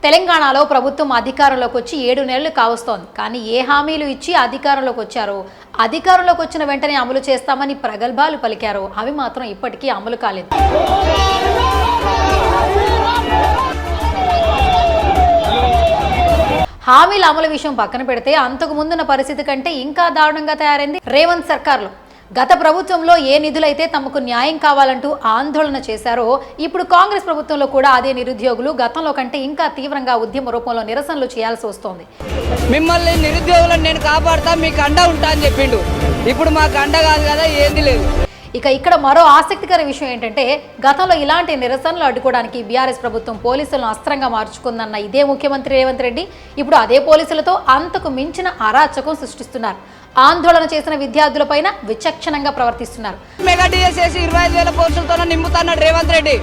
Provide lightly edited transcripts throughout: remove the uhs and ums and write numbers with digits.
తెలంగాణలో ప్రభుత్వం అధికారంలోకి వచ్చి 7 నెలలు కావస్తోంది. కానీ ఏ హామీలు ఇచ్చి అధికారంలోకి వచ్చారో, అధికారంలోకి వచ్చిన వెంటనే అమలు చేస్తామని ప్రగల్భాలు పలికారో అవి మాత్రం ఇప్పటికీ అమలు కాలేదు. హామీల అమలు విషయం పక్కన పెడితే అంతకు ముందున్న పరిస్థితి కంటే ఇంకా దారుణంగా తయారైంది రేవంత్ సర్కార్లో. గత ప్రభుత్వంలో ఏ నిధులైతే తమకు న్యాయం కావాలంటూ ఆందోళన చేశారో ఇప్పుడు కాంగ్రెస్ ప్రభుత్వంలో కూడా అదే నిరుద్యోగులు గతంలో కంటే ఇంకా తీవ్రంగా ఉద్యమ రూపంలో నిరసనలు చేయాల్సి వస్తోంది. మిమ్మల్ని నిరుద్యోగులను నేను కాపాడుతా, మీకు అండ ఉంటా అని చెప్పిండు. ఇప్పుడు మాకు అండ కాదు కదా, ఏంది లేదు. ఇక ఇక్కడ మరో ఆసక్తికర విషయం ఏంటంటే గతంలో ఇలాంటి నిరసనలు అడ్డుకోవడానికి బీఆర్ఎస్ ప్రభుత్వం పోలీసులను అస్త్రంగా మార్చుకుందన్న ఇదే ముఖ్యమంత్రి రేవంత్ రెడ్డి ఇప్పుడు అదే పోలీసులతో అంతకు మించిన అరాచకం సృష్టిస్తున్నారు. ఆందోళన చేసిన విద్యార్థులపైన విచక్షణంగా ప్రవర్తిస్తున్నారు. మెగా డిఎస్ 25,000 పోస్టులతో నింపుతున్నాడు రేవంత్ రెడ్డి.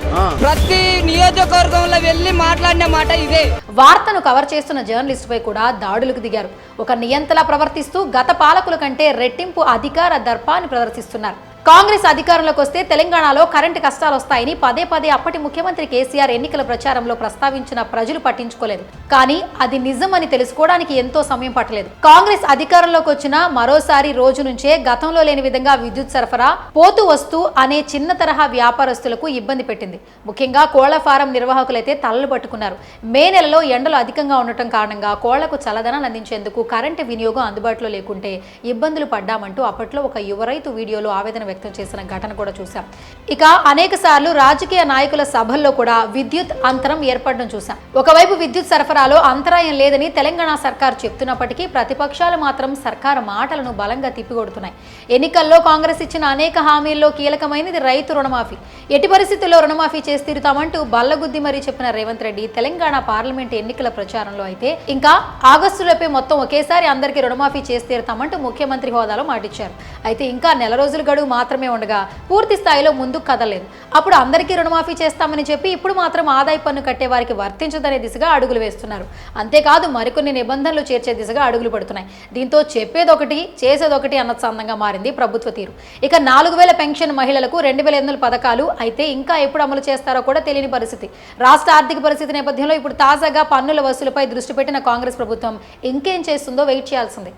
ప్రతి నియోజకవర్గంలో వెళ్ళి మాట్లాడిన మాట ఇదే. వార్తను కవర్ చేస్తున్న జర్నలిస్ట్ పై కూడా దాడులకు దిగారు. ఒక నియంతలా ప్రవర్తిస్తూ గత పాలకుల కంటే రెట్టింపు అధికార దర్పాన్ని ప్రదర్శిస్తున్నారు. కాంగ్రెస్ అధికారంలోకి వస్తే తెలంగాణలో కరెంటు కష్టాలు వస్తాయని పదే పదే అప్పటి ముఖ్యమంత్రి కేసీఆర్ ఎన్నికల ప్రచారంలో ప్రస్తావించిన ప్రజలు పట్టించుకోలేదు. కానీ అది నిజమని తెలుసుకోవడానికి ఎంతో సమయం పట్టలేదు. కాంగ్రెస్ అధికారంలోకి వచ్చిన మరోసారి రోజు నుంచే గతంలో లేని విధంగా విద్యుత్ సరఫరా పోతూ వస్తూ అనే చిన్న తరహా వ్యాపారస్తులకు ఇబ్బంది పెట్టింది. ముఖ్యంగా కోళ్ల ఫారం నిర్వాహకులైతే తలలు పట్టుకున్నారు. మే నెలలో ఎండలు అధికంగా ఉండటం కారణంగా కోళ్లకు చల్లదనాన్ని అందించేందుకు కరెంటు వినియోగం అందుబాటులో లేకుంటే ఇబ్బందులు పడ్డామంటూ అప్పట్లో ఒక యువ రైతు వీడియోలో ఆవేదన వ్యక్తం చేసిన ఘటన కూడా చూసాం. ఇక అనేక సార్లు రాజకీయ నాయకుల సభల్లో కూడా విద్యుత్ అంతరం ఏర్పడడం చూసాం. ఒకవైపు విద్యుత్ సరఫరాలో అంతరాయం లేదని తెలంగాణ సర్కార్ చెప్తున్నప్పటికీ ప్రతిపక్షాలు మాత్రం సర్కార్ మాటలను బలంగా తిప్పికొడుతున్నాయి. ఎన్నికల్లో కాంగ్రెస్ ఇచ్చిన అనేక హామీల్లో కీలకమైనది రైతు రుణమాఫీ. ఎట్టి పరిస్థితుల్లో రుణమాఫీ చేసి తీరుతామంటూ బల్లగుద్ది మరీ చెప్పిన రేవంత్ రెడ్డి తెలంగాణ పార్లమెంట్ ఎన్నికల ప్రచారంలో అయితే ఇంకా ఆగస్టులోపే మొత్తం ఒకేసారి అందరికీ రుణమాఫీ చేసి తీరుతామంటూ ముఖ్యమంత్రి హోదాలో మాటిచ్చారు. అయితే ఇంకా నెల రోజుల గడువు మాత్రమే ఉండగా పూర్తి స్థాయిలో ముందుకు కదలేదు. అప్పుడు అందరికీ రుణమాఫీ చేస్తామని చెప్పి ఇప్పుడు మాత్రం ఆదాయ పన్ను కట్టే వారికి వర్తించదనే దిశగా అడుగులు వేస్తున్నారు. అంతేకాదు మరికొన్ని నిబంధనలు చేర్చే దిశగా అడుగులు పడుతున్నాయి. దీంతో చెప్పేదొకటి చేసేదొకటి అన్న చందంగా మారింది ప్రభుత్వ తీరు. ఇక 4,000 పెన్షన్ మహిళలకు 2,800 పథకాలు అయితే ఇంకా ఎప్పుడు అమలు చేస్తారో కూడా తెలియని పరిస్థితి. రాష్ట్ర ఆర్థిక పరిస్థితి నేపథ్యంలో ఇప్పుడు తాజాగా పన్నుల వసూలుపై దృష్టి పెట్టిన కాంగ్రెస్ ప్రభుత్వం ఇంకేం చేస్తుందో వెయిట్ చేయాల్సిందే.